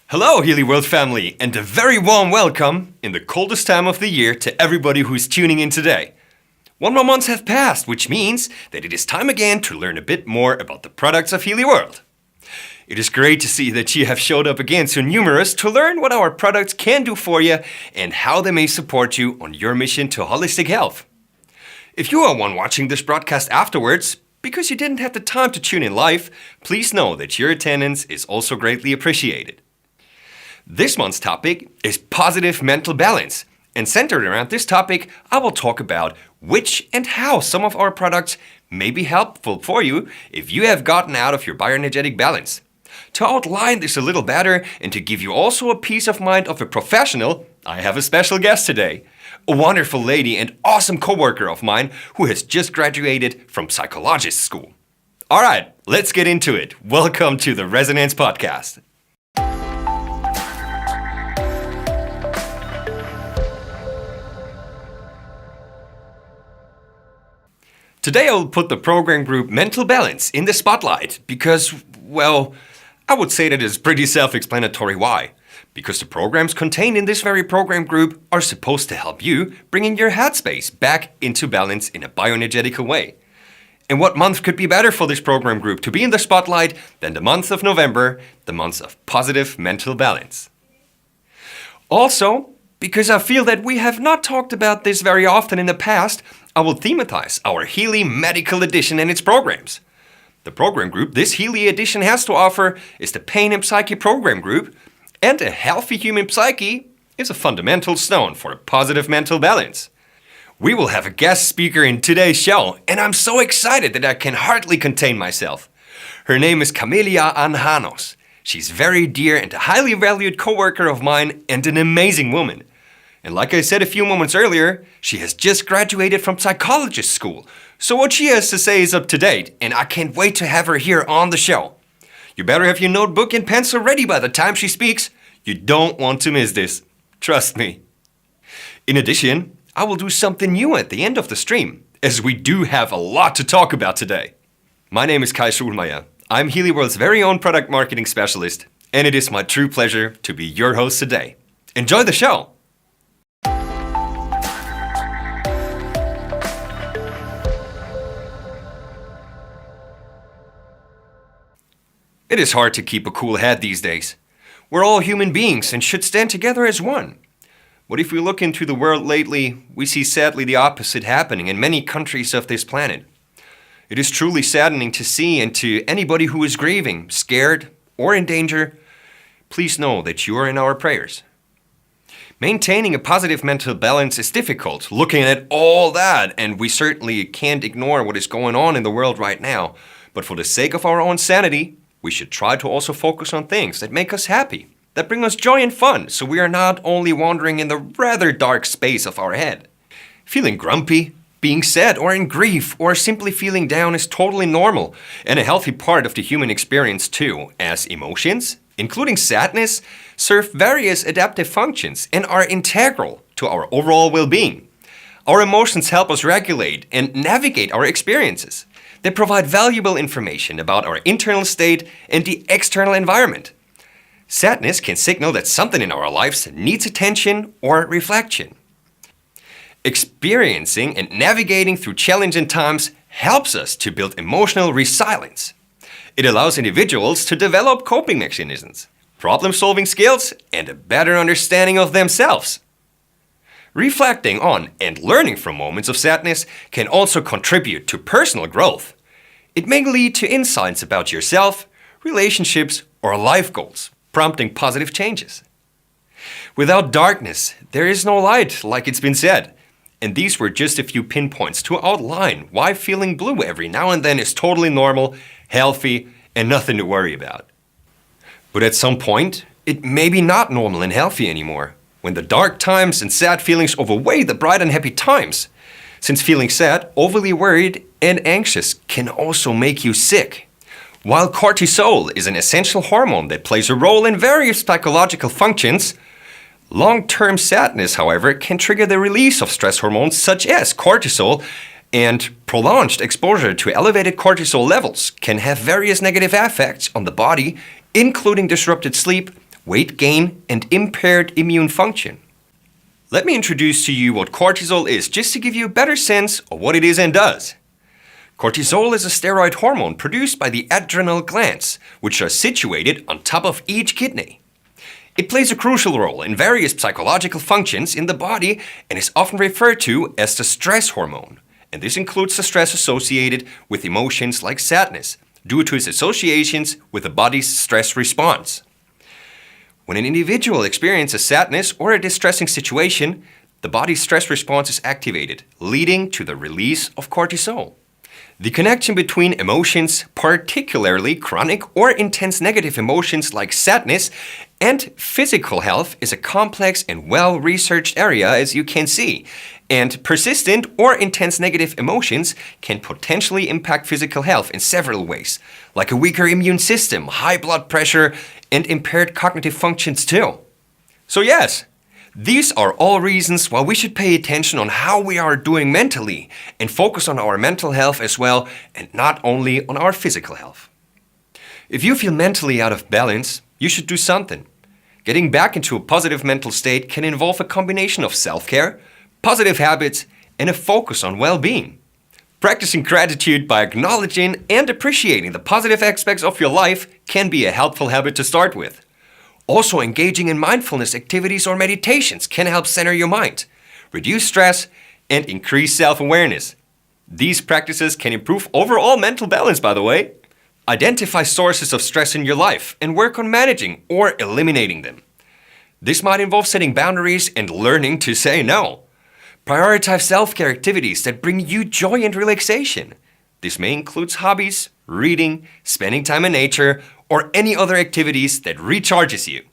Hello, Healy World family, and a very warm welcome in the coldest time of the year to everybody who is tuning in today. 1 more month have passed, which means that it is time again to learn a bit more about the products of Healy World. It is great to see that you have showed up again so numerous to learn what our products can do for you and how they may support you on your mission to holistic health. If you are one watching this broadcast afterwards, because you didn't have the time to tune in live, please know that your attendance is also greatly appreciated. This month's topic is positive mental balance, and centered around this topic, I will talk about which and how some of our products may be helpful for you if you have gotten out of your bioenergetic balance. To outline this a little better and to give you also a peace of mind of a professional, I have a special guest today. A wonderful lady and awesome coworker of mine who has just graduated from psychologist school. All right, let's get into it. Welcome to the Resonance Podcast. Today I will put the program group Mental Balance in the spotlight because, well, I would say that it's pretty self-explanatory why. Because the programs contained in this very program group are supposed to help you bringing your headspace back into balance in a bioenergetical way. And what month could be better for this program group to be in the spotlight than the month of November, the month of positive mental balance. Also, because I feel that we have not talked about this very often in the past, I will thematize our Healy Medical Edition and its programs. The program group this Healy Edition has to offer is the Pain and Psyche program group, and a healthy human psyche is a fundamental stone for a positive mental balance. We will have a guest speaker in today's show, and I'm so excited that I can hardly contain myself. Her name is Camelia Anjanos. She's very dear and a highly valued coworker of mine and an amazing woman. And like I said a few moments earlier, she has just graduated from psychologist school. So what she has to say is up to date, and I can't wait to have her here on the show. You better have your notebook and pencil ready by the time she speaks. You don't want to miss this. Trust me. In addition, I will do something new at the end of the stream, as we do have a lot to talk about today. My name is Schulmeyer. I'm Healy World's very own product marketing specialist, and it is my true pleasure to be your host today. Enjoy the show! It is hard to keep a cool head these days. We're all human beings and should stand together as one. But if we look into the world lately, we see sadly the opposite happening in many countries of this planet. It is truly saddening to see, and to anybody who is grieving, scared, or in danger, please know that you are in our prayers. Maintaining a positive mental balance is difficult, looking at all that, and we certainly can't ignore what is going on in the world right now. But for the sake of our own sanity, we should try to also focus on things that make us happy, that bring us joy and fun, so we are not only wandering in the rather dark space of our head. Feeling grumpy, being sad or in grief, or simply feeling down is totally normal and a healthy part of the human experience too, as emotions, including sadness, serve various adaptive functions and are integral to our overall well-being. Our emotions help us regulate and navigate our experiences. They provide valuable information about our internal state and the external environment. Sadness can signal that something in our lives needs attention or reflection. Experiencing and navigating through challenging times helps us to build emotional resilience. It allows individuals to develop coping mechanisms, problem-solving skills, and a better understanding of themselves. Reflecting on and learning from moments of sadness can also contribute to personal growth. It may lead to insights about yourself, relationships, or life goals, prompting positive changes. Without darkness, there is no light, like it's been said. And these were just a few pinpoints to outline why feeling blue every now and then is totally normal, healthy, and nothing to worry about. But at some point, it may be not normal and healthy anymore, when the dark times and sad feelings overweigh the bright and happy times. Since feeling sad, overly worried, and anxious can also make you sick. While cortisol is an essential hormone that plays a role in various psychological functions, long-term sadness, however, can trigger the release of stress hormones such as cortisol, and prolonged exposure to elevated cortisol levels can have various negative effects on the body, including disrupted sleep, weight gain, and impaired immune function. Let me introduce to you what cortisol is, just to give you a better sense of what it is and does. Cortisol is a steroid hormone produced by the adrenal glands, which are situated on top of each kidney. It plays a crucial role in various psychological functions in the body and is often referred to as the stress hormone. And this includes the stress associated with emotions like sadness, due to its associations with the body's stress response. When an individual experiences sadness or a distressing situation, the body's stress response is activated, leading to the release of cortisol. The connection between emotions, particularly chronic or intense negative emotions like sadness, and physical health is a complex and well-researched area, as you can see. And persistent or intense negative emotions can potentially impact physical health in several ways, like a weaker immune system, high blood pressure, and impaired cognitive functions too. So yes, these are all reasons why we should pay attention on how we are doing mentally and focus on our mental health as well, and not only on our physical health. If you feel mentally out of balance, you should do something. Getting back into a positive mental state can involve a combination of self-care, positive habits, and a focus on well-being. Practicing gratitude by acknowledging and appreciating the positive aspects of your life can be a helpful habit to start with. Also, engaging in mindfulness activities or meditations can help center your mind, reduce stress, and increase self-awareness. These practices can improve overall mental balance, by the way. Identify sources of stress in your life and work on managing or eliminating them. This might involve setting boundaries and learning to say no. Prioritize self-care activities that bring you joy and relaxation. This may include hobbies, reading, spending time in nature, or any other activities that recharges you.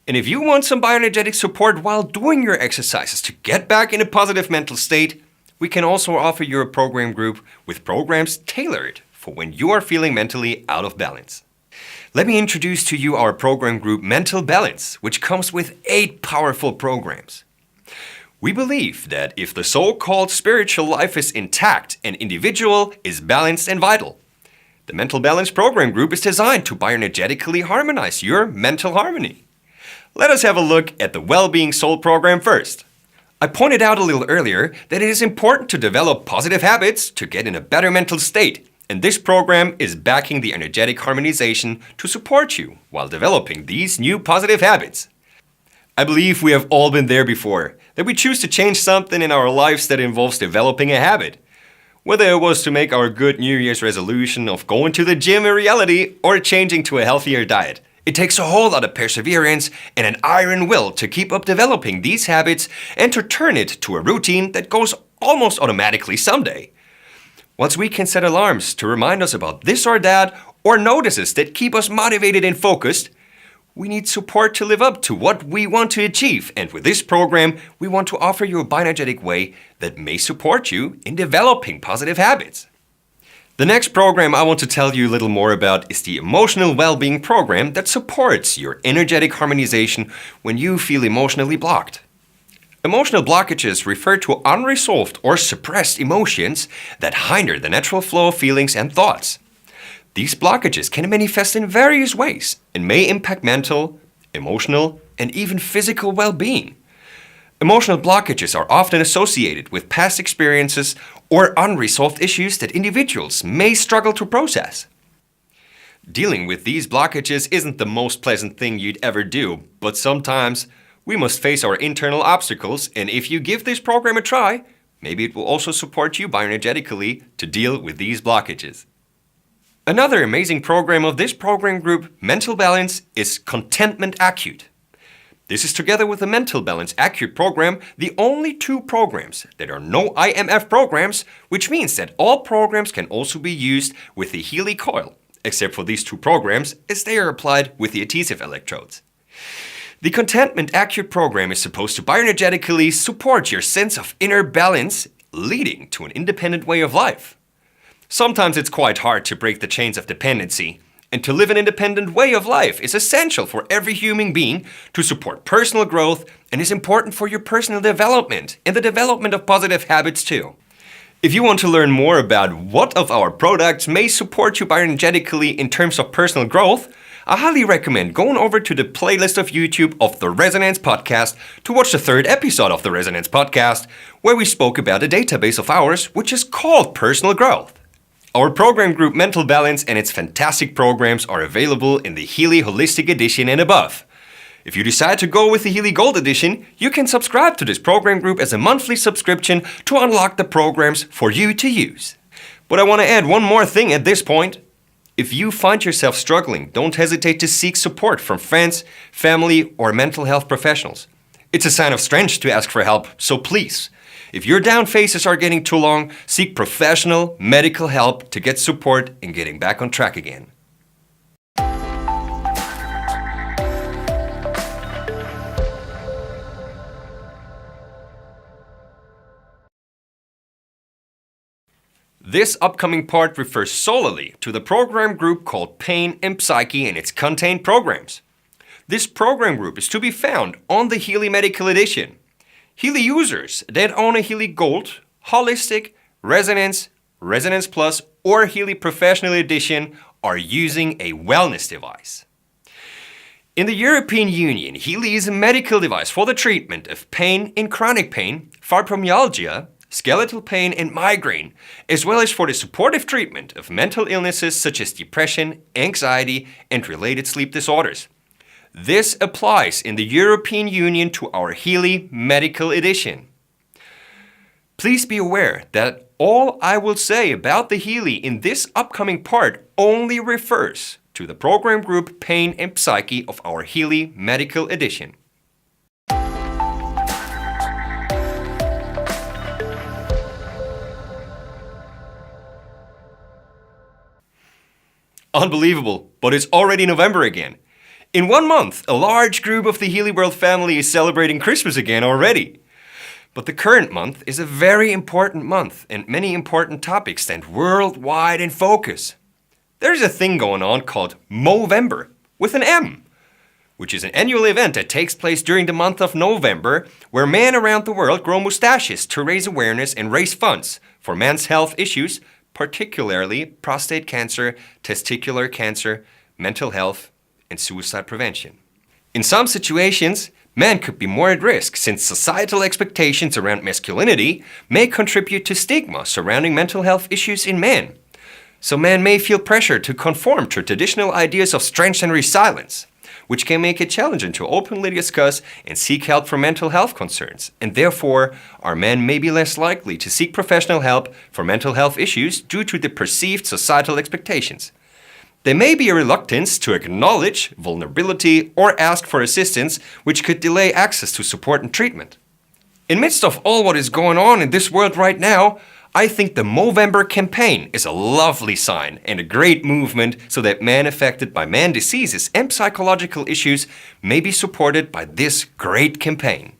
And if you want some bioenergetic support while doing your exercises to get back in a positive mental state, we can also offer you a program group with programs tailored for when you are feeling mentally out of balance. Let me introduce to you our program group Mental Balance, which comes with 8 powerful programs. We believe that if the so-called spiritual life is intact, an individual is balanced and vital. The Mental Balance Program Group is designed to bioenergetically harmonize your mental harmony. Let us have a look at the Well-Being Soul program first. I pointed out a little earlier that it is important to develop positive habits to get in a better mental state, and this program is backing the energetic harmonization to support you while developing these new positive habits. I believe we have all been there before, that we choose to change something in our lives that involves developing a habit. Whether it was to make our good New Year's resolution of going to the gym a reality or changing to a healthier diet. It takes a whole lot of perseverance and an iron will to keep up developing these habits and to turn it to a routine that goes almost automatically someday. Once we can set alarms to remind us about this or that, or notices that keep us motivated and focused, we need support to live up to what we want to achieve. And with this program, we want to offer you a bioenergetic way that may support you in developing positive habits. The next program I want to tell you a little more about is the Emotional Wellbeing Program that supports your energetic harmonization when you feel emotionally blocked. Emotional blockages refer to unresolved or suppressed emotions that hinder the natural flow of feelings and thoughts. These blockages can manifest in various ways and may impact mental, emotional, and even physical well-being. Emotional blockages are often associated with past experiences or unresolved issues that individuals may struggle to process. Dealing with these blockages isn't the most pleasant thing you'd ever do, but sometimes we must face our internal obstacles, and if you give this program a try, maybe it will also support you bioenergetically to deal with these blockages. Another amazing program of this program group, Mental Balance, is Contentment Acute. This is, together with the Mental Balance Acute program, the only 2 programs that are no IMF programs, which means that all programs can also be used with the Healy coil, except for these 2 programs as they are applied with the adhesive electrodes. The Contentment Acute program is supposed to bioenergetically support your sense of inner balance, leading to an independent way of life. Sometimes it's quite hard to break the chains of dependency, and to live an independent way of life is essential for every human being to support personal growth and is important for your personal development and the development of positive habits too. If you want to learn more about what of our products may support you bioenergetically in terms of personal growth, I highly recommend going over to the playlist of YouTube of the Resonance Podcast to watch the third episode of the Resonance Podcast, where we spoke about a database of ours which is called Personal Growth. Our program group Mental Balance and its fantastic programs are available in the Healy Holistic Edition and above. If you decide to go with the Healy Gold Edition, you can subscribe to this program group as a monthly subscription to unlock the programs for you to use. But I want to add one more thing at this point. If you find yourself struggling, don't hesitate to seek support from friends, family, or mental health professionals. It's a sign of strength to ask for help, so please, if your down phases are getting too long, seek professional medical help to get support in getting back on track again. This upcoming part refers solely to the program group called Pain and Psyche and its contained programs. This program group is to be found on the Healy Medical Edition. Healy users that own a Healy Gold, Holistic, Resonance, Resonance Plus, or Healy Professional Edition are using a wellness device. In the European Union, Healy is a medical device for the treatment of pain in chronic pain, fibromyalgia, skeletal pain and migraine, as well as for the supportive treatment of mental illnesses such as depression, anxiety, and related sleep disorders. This applies in the European Union to our Healy Medical Edition. Please be aware that all I will say about the Healy in this upcoming part only refers to the program group Pain and Psyche of our Healy Medical Edition. Unbelievable, but it's already November again. In 1 month, a large group of the Healy World family is celebrating Christmas again already. But the current month is a very important month, and many important topics stand worldwide in focus. There's a thing going on called Movember, with an M, which is an annual event that takes place during the month of November, where men around the world grow mustaches to raise awareness and raise funds for men's health issues, particularly prostate cancer, testicular cancer, mental health, and suicide prevention. In some situations, men could be more at risk since societal expectations around masculinity may contribute to stigma surrounding mental health issues in men. So men may feel pressure to conform to traditional ideas of strength and resilience, which can make it challenging to openly discuss and seek help for mental health concerns, and therefore, our men may be less likely to seek professional help for mental health issues due to the perceived societal expectations. There may be a reluctance to acknowledge vulnerability or ask for assistance, which could delay access to support and treatment. In midst of all what is going on in this world right now, I think the Movember campaign is a lovely sign and a great movement so that men affected by man diseases and psychological issues may be supported by this great campaign.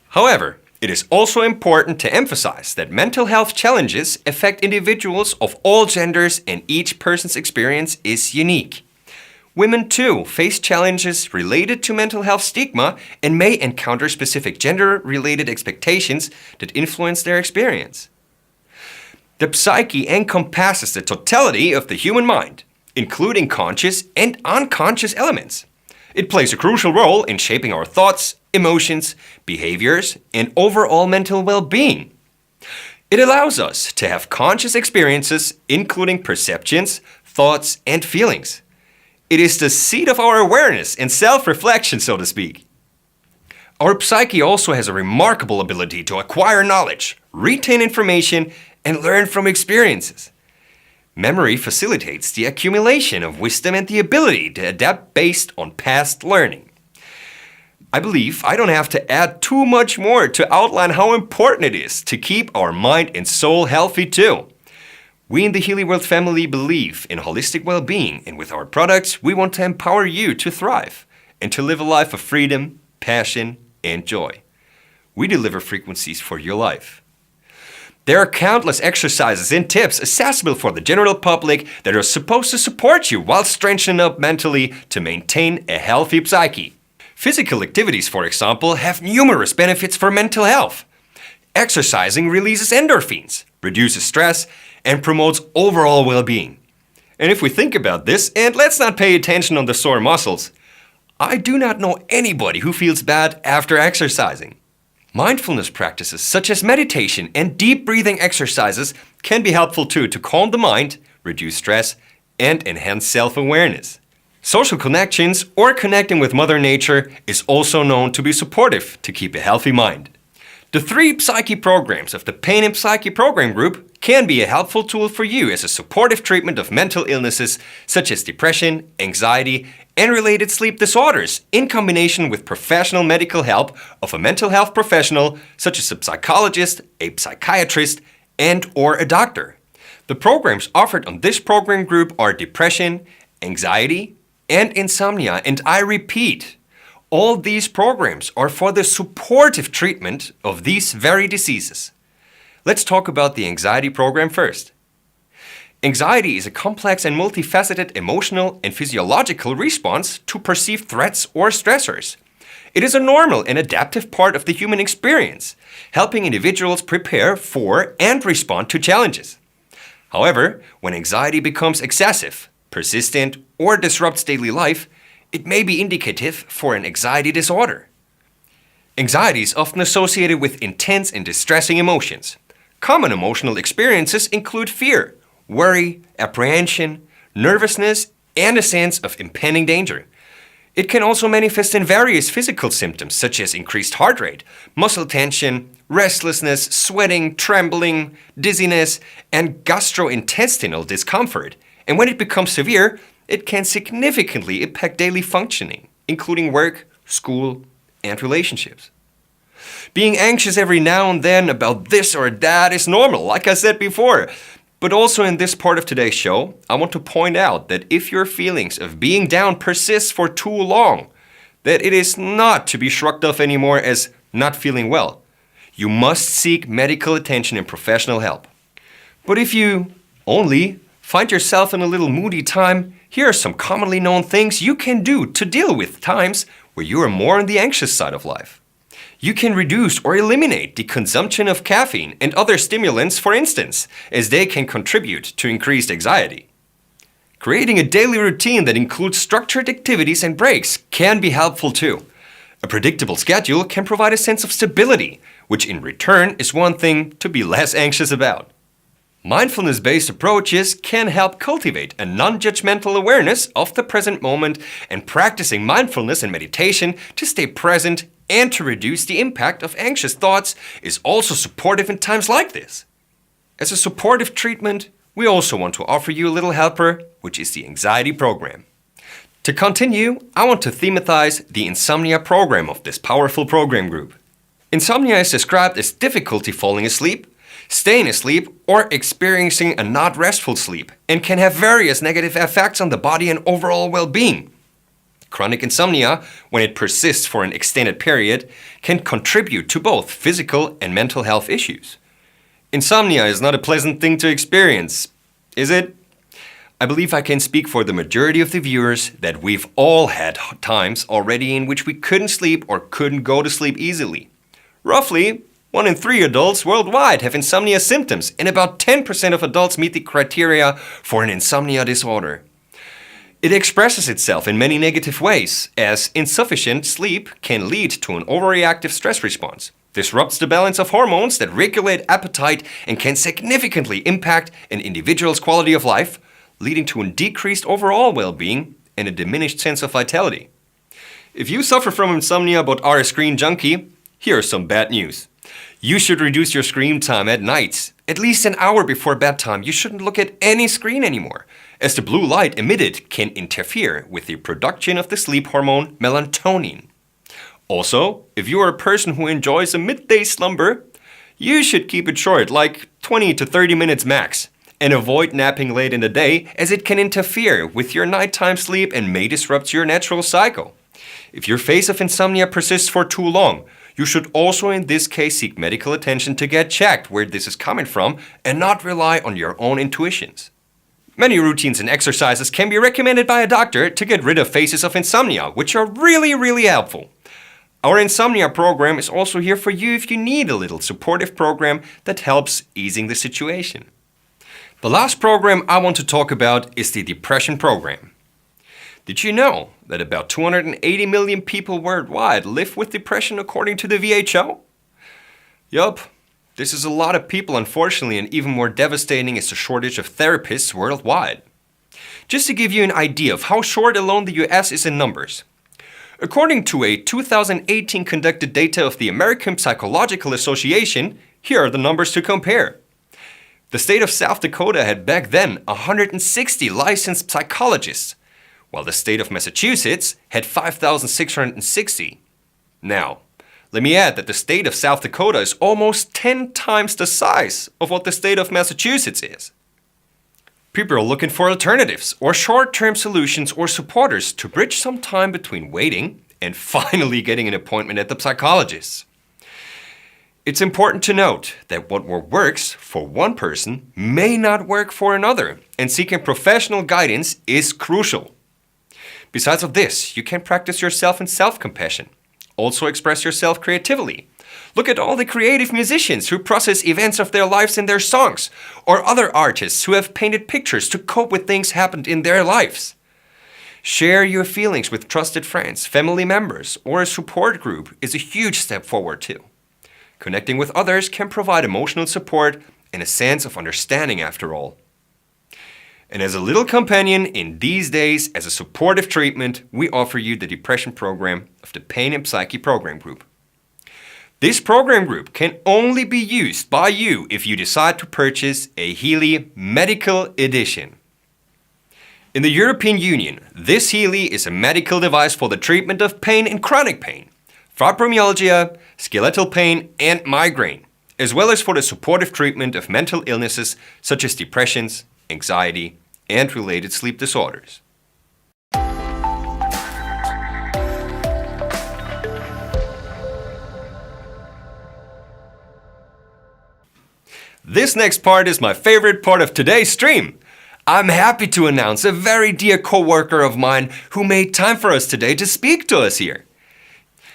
However, it is also important to emphasize that mental health challenges affect individuals of all genders and each person's experience is unique. Women too face challenges related to mental health stigma and may encounter specific gender-related expectations that influence their experience. The psyche encompasses the totality of the human mind, including conscious and unconscious elements. It plays a crucial role in shaping our thoughts, emotions, behaviors, and overall mental well-being. It allows us to have conscious experiences, including perceptions, thoughts, and feelings. It is the seat of our awareness and self-reflection, so to speak. Our psyche also has a remarkable ability to acquire knowledge, retain information, and learn from experiences. Memory facilitates the accumulation of wisdom and the ability to adapt based on past learning. I believe I don't have to add too much more to outline how important it is to keep our mind and soul healthy too. We in the Healy World family believe in holistic well-being, and with our products, we want to empower you to thrive and to live a life of freedom, passion, and joy. We deliver frequencies for your life. There are countless exercises and tips accessible for the general public that are supposed to support you while strengthening up mentally to maintain a healthy psyche. Physical activities, for example, have numerous benefits for mental health. Exercising releases endorphins, reduces stress, and promotes overall well-being. And if we think about this, and let's not pay attention on the sore muscles, I do not know anybody who feels bad after exercising. Mindfulness practices such as meditation and deep breathing exercises can be helpful too to calm the mind, reduce stress, and enhance self-awareness. Social connections or connecting with Mother Nature is also known to be supportive to keep a healthy mind. The 3 Psyche programs of the Pain and Psyche program group can be a helpful tool for you as a supportive treatment of mental illnesses such as depression, anxiety, and related sleep disorders in combination with professional medical help of a mental health professional such as a psychologist, a psychiatrist, and/or a doctor. The programs offered on this program group are depression, anxiety, and insomnia, and I repeat, all these programs are for the supportive treatment of these very diseases. Let's talk about the anxiety program first. Anxiety is a complex and multifaceted emotional and physiological response to perceived threats or stressors. It is a normal and adaptive part of the human experience, helping individuals prepare for and respond to challenges. However, when anxiety becomes excessive, persistent, or disrupts daily life, it may be indicative for an anxiety disorder. Anxiety is often associated with intense and distressing emotions. Common emotional experiences include fear, worry, apprehension, nervousness, and a sense of impending danger. It can also manifest in various physical symptoms such as increased heart rate, muscle tension, restlessness, sweating, trembling, dizziness, and gastrointestinal discomfort. And when it becomes severe, it can significantly impact daily functioning, including work, school, and relationships. Being anxious every now and then about this or that is normal, like I said before. But also in this part of today's show, I want to point out that if your feelings of being down persist for too long, that it is not to be shrugged off anymore as not feeling well. You must seek medical attention and professional help. But if you only find yourself in a little moody time, here are some commonly known things you can do to deal with times where you are more on the anxious side of life. You can reduce or eliminate the consumption of caffeine and other stimulants, for instance, as they can contribute to increased anxiety. Creating a daily routine that includes structured activities and breaks can be helpful too. A predictable schedule can provide a sense of stability, which in return is one thing to be less anxious about. Mindfulness-based approaches can help cultivate a non-judgmental awareness of the present moment, and practicing mindfulness and meditation to stay present and to reduce the impact of anxious thoughts is also supportive in times like this. As a supportive treatment, we also want to offer you a little helper, which is the anxiety program. To continue, I want to thematize the insomnia program of this powerful program group. Insomnia is described as difficulty falling asleep, staying asleep, or experiencing a not restful sleep, and can have various negative effects on the body and overall well-being. Chronic insomnia, when it persists for an extended period, can contribute to both physical and mental health issues. Insomnia is not a pleasant thing to experience, is it? I believe I can speak for the majority of the viewers that we've all had times already in which we couldn't sleep or couldn't go to sleep easily. Roughly, 1 in 3 adults worldwide have insomnia symptoms, and about 10% of adults meet the criteria for an insomnia disorder. It expresses itself in many negative ways, as insufficient sleep can lead to an overreactive stress response, disrupts the balance of hormones that regulate appetite, and can significantly impact an individual's quality of life, leading to a decreased overall well-being and a diminished sense of vitality. If you suffer from insomnia but are a screen junkie, here are some bad news. You should reduce your screen time at night. At least an hour before bedtime, you shouldn't look at any screen anymore, as the blue light emitted can interfere with the production of the sleep hormone melatonin. Also, if you are a person who enjoys a midday slumber, you should keep it short, like 20 to 30 minutes max, and avoid napping late in the day, as it can interfere with your nighttime sleep and may disrupt your natural cycle. If your phase of insomnia persists for too long, you should also in this case seek medical attention to get checked where this is coming from and not rely on your own intuitions. Many routines and exercises can be recommended by a doctor to get rid of phases of insomnia, which are really helpful. Our insomnia program is also here for you if you need a little supportive program that helps easing the situation. The last program I want to talk about is the depression program. Did you know that about 280 million people worldwide live with depression according to the WHO? Yup, this is a lot of people unfortunately, and even more devastating is the shortage of therapists worldwide. Just to give you an idea of how short alone the US is in numbers. According to a 2018 conducted data of the American Psychological Association, here are the numbers to compare. The state of South Dakota had back then 160 licensed psychologists, while the state of Massachusetts had 5,660. Now, let me add that the state of South Dakota is almost 10 times the size of what the state of Massachusetts is. People are looking for alternatives or short-term solutions or supporters to bridge some time between waiting and finally getting an appointment at the psychologist. It's important to note that what works for one person may not work for another, and seeking professional guidance is crucial. Besides of this, you can practice yourself in self-compassion. Also express yourself creatively. Look at all the creative musicians who process events of their lives in their songs, or other artists who have painted pictures to cope with things happened in their lives. Share your feelings with trusted friends, family members, or a support group is a huge step forward too. Connecting with others can provide emotional support and a sense of understanding after all. And as a little companion in these days, as a supportive treatment, we offer you the depression program of the Pain and Psyche program group. This program group can only be used by you if you decide to purchase a Healy Medical Edition. In the European Union, this Healy is a medical device for the treatment of pain and chronic pain, fibromyalgia, skeletal pain, and migraine, as well as for the supportive treatment of mental illnesses such as depressions, anxiety, and related sleep disorders. This next part is my favorite part of today's stream. I'm happy to announce a very dear co-worker of mine who made time for us today to speak to us here.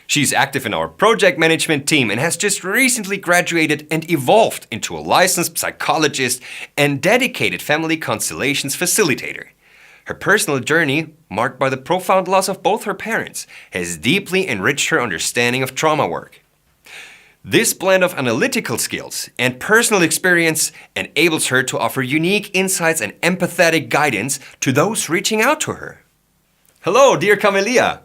She's active in our project management team and has just recently graduated and evolved into a licensed psychologist and dedicated family constellations facilitator. Her personal journey, marked by the profound loss of both her parents, has deeply enriched her understanding of trauma work. This blend of analytical skills and personal experience enables her to offer unique insights and empathetic guidance to those reaching out to her. Hello, dear Camelia.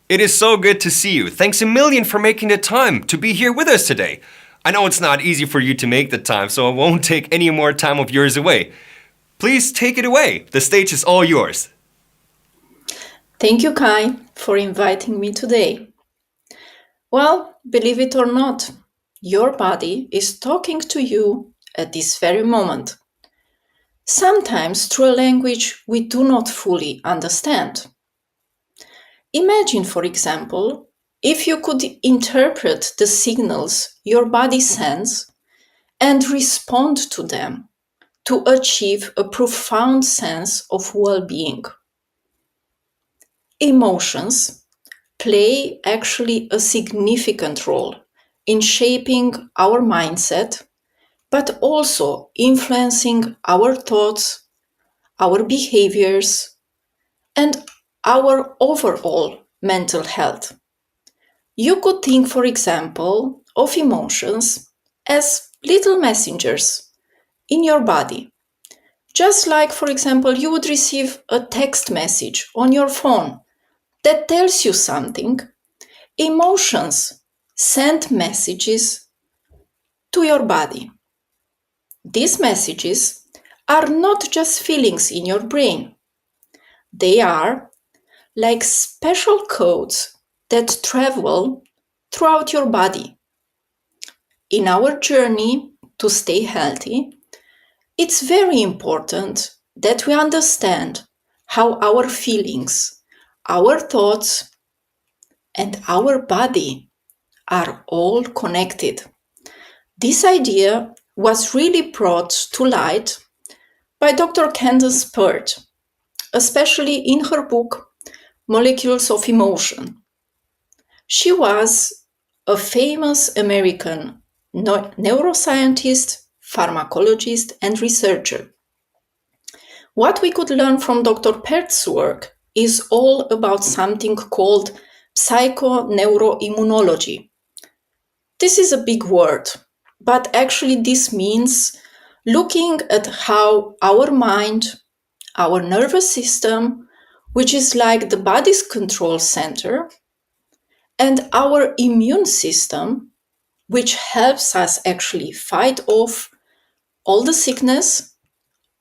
It is so good to see you. Thanks a million for making the time to be here with us today. I know it's not easy for you to make the time, so I won't take any more time of yours away. Please take it away. The stage is all yours. Thank you, Kai, for inviting me today. Well, believe it or not, your body is talking to you at this very moment. Sometimes through a language we do not fully understand. Imagine, for example, if you could interpret the signals your body sends and respond to them to achieve a profound sense of well-being. Emotions play actually a significant role in shaping our mindset, but also influencing our thoughts, our behaviors, and our overall mental health. You could think, for example, of emotions as little messengers in your body. Just like, for example, you would receive a text message on your phone that tells you something. Emotions send messages to your body. These messages are not just feelings in your brain. They are like special codes that travel throughout your body. In our journey to stay healthy, it's very important that we understand how our feelings, our thoughts, and our body are all connected. This idea was really brought to light by Dr. Candace Pert, especially in her book Molecules of Emotion. She was a famous American neuroscientist, pharmacologist, and researcher. What we could learn from Dr. Pertz's work is all about something called psychoneuroimmunology. This is a big word, but actually this means looking at how our mind, our nervous system, which is like the body's control center, and our immune system, which helps us actually fight off all the sickness,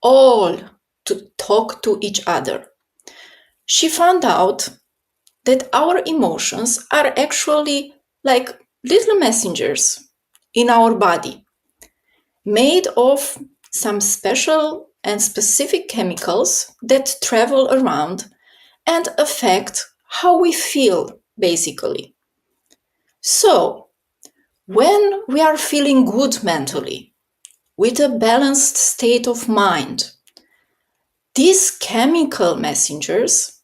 all to talk to each other. She found out that our emotions are actually like little messengers in our body, made of some special and specific chemicals that travel around and affect how we feel, basically. So, when we are feeling good mentally, with a balanced state of mind, these chemical messengers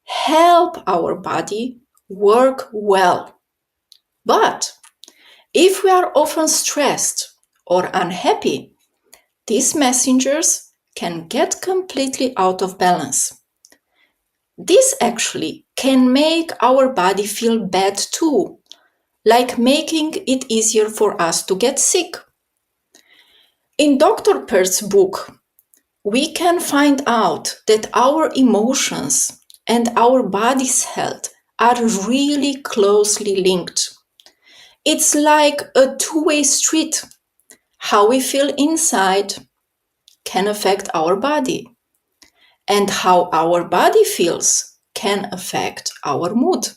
help our body work well. But if we are often stressed or unhappy, these messengers can get completely out of balance. This actually can make our body feel bad too, like making it easier for us to get sick. In Dr. Pertz's book, we can find out that our emotions and our body's health are really closely linked. It's like a two-way street. How we feel inside can affect our body, and how our body feels can affect our mood.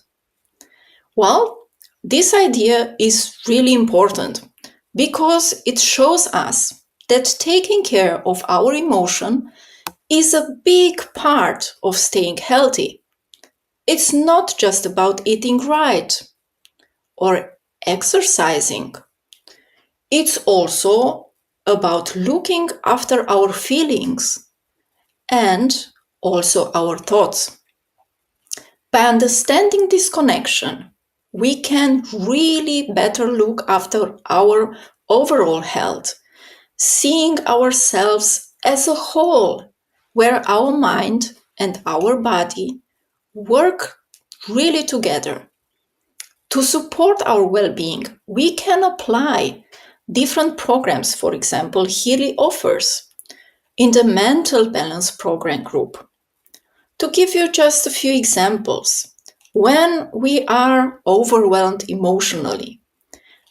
Well, this idea is really important because it shows us that taking care of our emotion is a big part of staying healthy. It's not just about eating right or exercising. It's also about looking after our feelings and also our thoughts. By understanding this connection, we can really better look after our overall health, seeing ourselves as a whole, where our mind and our body work really together. To support our well-being, we can apply different programs, for example, Healy offers in the Mental Balance Program group. To give you just a few examples, when we are overwhelmed emotionally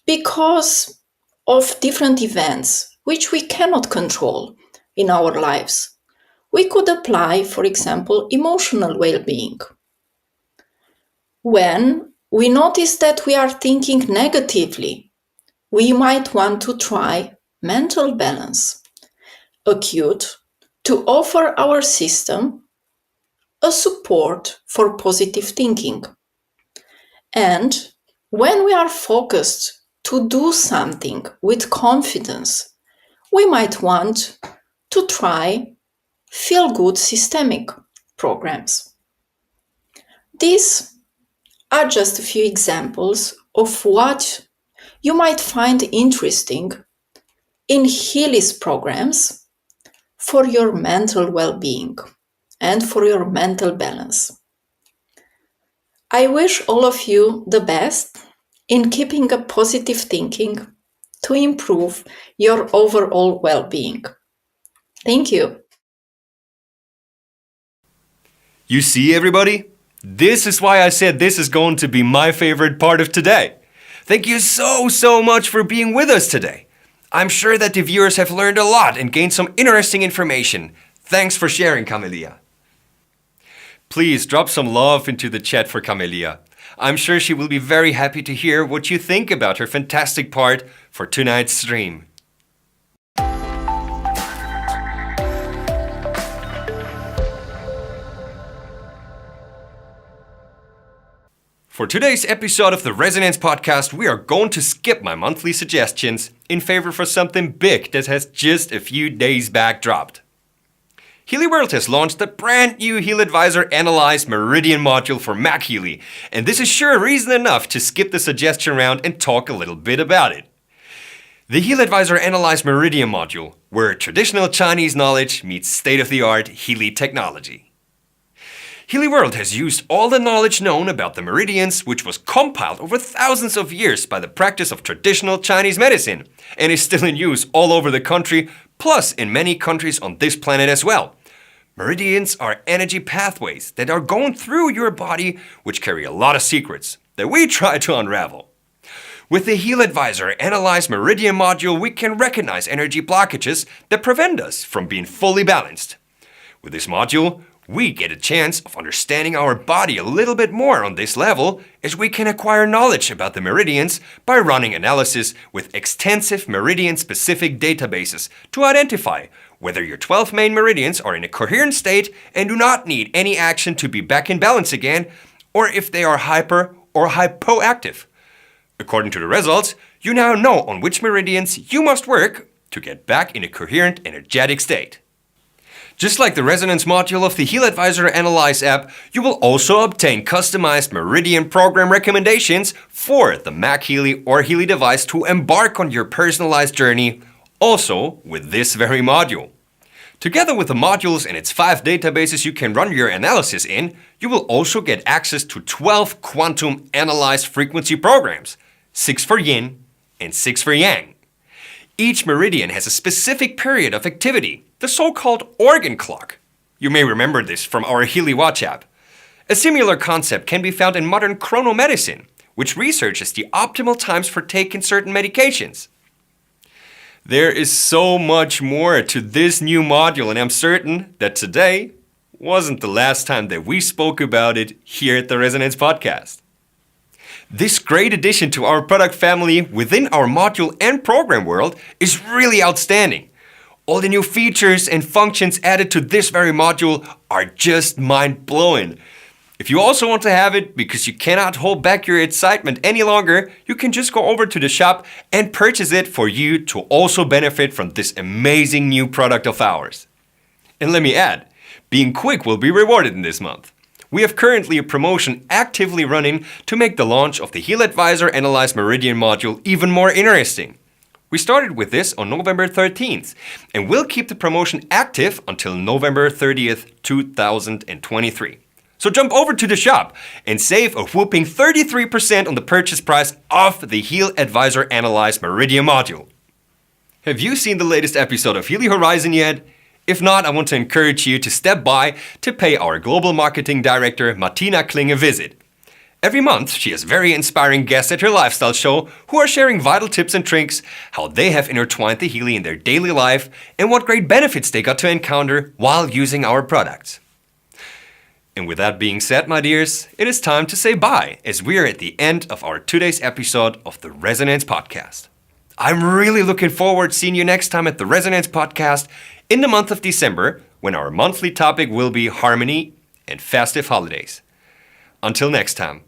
because of different events which we cannot control in our lives, we could apply, for example, emotional well-being. When we notice that we are thinking negatively, we might want to try mental balance, acute, to offer our system a support for positive thinking. And when we are focused to do something with confidence, we might want to try feel-good systemic programs. These are just a few examples of what you might find interesting in Healy's programs for your mental well-being and for your mental balance. I wish all of you the best in keeping a positive thinking to improve your overall well-being. Thank you. You see, everybody? This is why I said this is going to be my favorite part of today. Thank you so much for being with us today. I'm sure that the viewers have learned a lot and gained some interesting information. Thanks for sharing, Camelia. Please drop some love into the chat for Camelia. I'm sure she will be very happy to hear what you think about her fantastic part for tonight's stream. For today's episode of the Resonance Podcast, we are going to skip my monthly suggestions in favor for something big that has just a few days back dropped. Healy World has launched a brand new Heal Advisor Analyze Meridian module for MED-Healy, and this is sure reason enough to skip the suggestion round and talk a little bit about it. The Heal Advisor Analyze Meridian module where traditional Chinese knowledge meets state-of-the-art Healy technology. Healy World has used all the knowledge known about the meridians, which was compiled over thousands of years by the practice of traditional Chinese medicine, and is still in use all over the country, plus in many countries on this planet as well. Meridians are energy pathways that are going through your body, which carry a lot of secrets that we try to unravel. With the Heal Advisor Analyze Meridian module, we can recognize energy blockages that prevent us from being fully balanced. With this module, we get a chance of understanding our body a little bit more on this level, as we can acquire knowledge about the meridians by running analysis with extensive meridian-specific databases to identify whether your 12 main meridians are in a coherent state and do not need any action to be back in balance again, or if they are hyper or hypoactive. According to the results, you now know on which meridians you must work to get back in a coherent, energetic state. Just like the resonance module of the Heal Advisor Analyze app, you will also obtain customized meridian program recommendations for the MED-Healy or Healy device to embark on your personalized journey, also with this very module. Together with the modules and its 5 databases you can run your analysis in, you will also get access to 12 quantum analyzed frequency programs, 6 for yin and 6 for yang. Each meridian has a specific period of activity, the so-called organ clock. You may remember this from our Healy Watch app. A similar concept can be found in modern chronomedicine, which researches the optimal times for taking certain medications. There is so much more to this new module, and I'm certain that today wasn't the last time that we spoke about it here at the Resonance Podcast. This great addition to our product family within our module and program world is really outstanding. All the new features and functions added to this very module are just mind-blowing. If you also want to have it because you cannot hold back your excitement any longer, you can just go over to the shop and purchase it for you to also benefit from this amazing new product of ours. And let me add, being quick will be rewarded in this month. We have currently a promotion actively running to make the launch of the Heal Advisor Analyze Meridian module even more interesting. We started with this on November 13th, and we'll keep the promotion active until November 30th, 2023. So jump over to the shop and save a whopping 33% on the purchase price of the Heal Advisor Analyze Meridian module. Have you seen the latest episode of Healy Horizon yet? If not, I want to encourage you to step by to pay our Global Marketing Director Martina Kling a visit. Every month, she has very inspiring guests at her lifestyle show who are sharing vital tips and tricks, how they have intertwined the Healy in their daily life, and what great benefits they got to encounter while using our products. And with that being said, my dears, it is time to say bye, as we are at the end of our today's episode of the Resonance Podcast. I'm really looking forward to seeing you next time at the Resonance Podcast in the month of December, when our monthly topic will be harmony and festive holidays. Until next time,